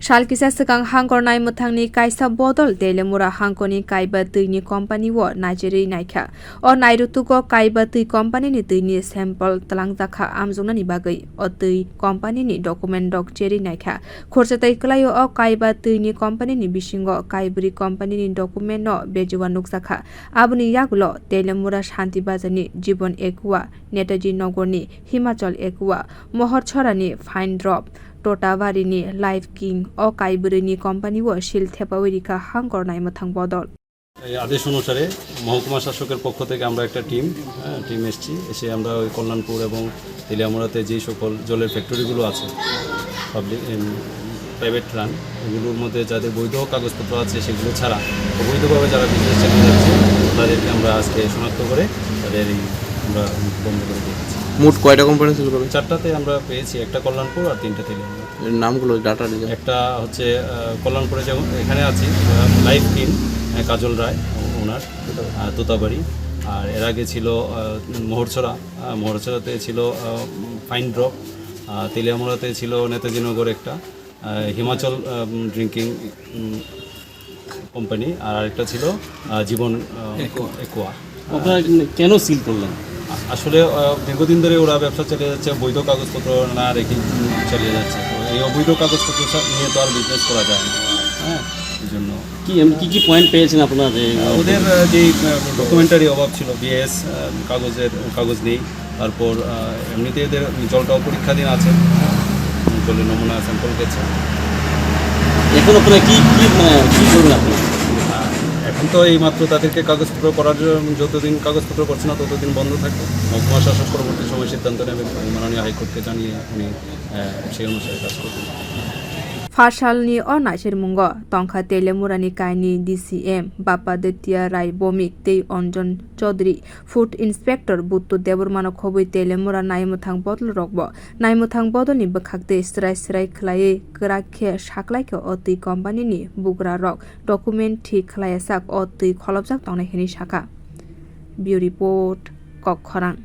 Salkisa sekang hangkhor naimwthangni kaisa bodol teliamura hangkhorni kaiba tuini company wo Nigeria naikha o nairutuko kaiba tui company ni tuini sample talangjaka amjongnani bagwi o tui company ni document dok cheri naikha khorsatai klaio o kaiba tuini company ni bisingo Kaibwri company ni document no bejuwa nuksakha aboni yagulo teliamura shanti bazani jibon ekwa Netaji nogorni Himachal ekwa mohor chorani fine drop Totabarini Life King o Kaibwri company wo shil thepawi rikha hangkhor naimwthang bodol আদেশ অনুসারে মহকুমা শাসকের পক্ষ থেকে আমরা একটা team এসে আমরা ওই কল্যাণপুর এবং তেলিয়ামুরাতে যেই সকল জলের ফ্যাক্টরিগুলো আছে পাবলিক প্রাইভেট রান এগুলোর মধ্যে যাদের বৈধ কাগজপত্র আছে সেগুলো ছাড়া অবৈধভাবে যারা বিজনেস চালিয়ে যাচ্ছে তাদেরকে আমরা আজকে শনাক্ত করে তাদের আমরা বন্ধ করে দিয়েছি। মোট কয়টা কোম্পানি ছিল? চারটাতে আমরা পেয়েছি, একটা কল্যাণপুর আর তিনটা তেলিয়ামুরা। নামগুলো ডাটা একটা হচ্ছে কল্যাণপুরে যেমন এখানে আছি লাইফ কিং কাজল রায় ওনার তোতাবাড়ি, আর এর আগে ছিল মোহরছড়াতে ছিল ফাইন ড্রপ, তেলিয়ামুরাতে ছিল নেতাজি নগর একটা হিমাচল ড্রিঙ্কিং কোম্পানি, আর আরেকটা ছিল জীবন একোয়া। আপনারা কেন সিল করলেন? আসলে দীর্ঘদিন ধরে ওরা ব্যবসা চালিয়ে যাচ্ছে, বৈধ কাগজপত্র না রেখে চালিয়ে যাচ্ছে। তো এই অবৈধ কাগজপত্র নিয়ে তো আর বিজনেস করা যায় না, হ্যাঁ। এই জন্য কি পয়েন্ট পেয়েছেন আপনারা? ওদের যে ডকুমেন্টারি অভাব ছিল, বিএস কাগজ নেই, তারপর এমনিতে এদের জলটাও পরীক্ষাধীন আছে, জলের নমুনা স্যাম্পল গেছে। এখন আপনারা কি করবেন আপনি? এখন তো এই মাত্র তাদেরকে কাগজপত্র করার জন্য যতদিন কাগজপত্র করছে না ততদিন বন্ধ থাকবে। মহকুমা শাসক পরবর্তী সময় সিদ্ধান্ত নেবেন, মাননীয় হাইকোর্টকে জানিয়ে উনি সেই অনুসারে কাজ করবেন। Farsalni o naisir mungo tongkha teliamurani kaini DCM Bapaditya Rai Bomik tei Onjon Chaudhary Food Inspector Buttu Debormano khobui teliamura naimwthang bodol rokbo naimwthang bodolni bwkhakte srai khlaiwi krakhe saklaikhe o tui company ni bugra rok document thik khlaisak o tui kholopjak tongnai hini sakha. Bureau report Kokkhorang।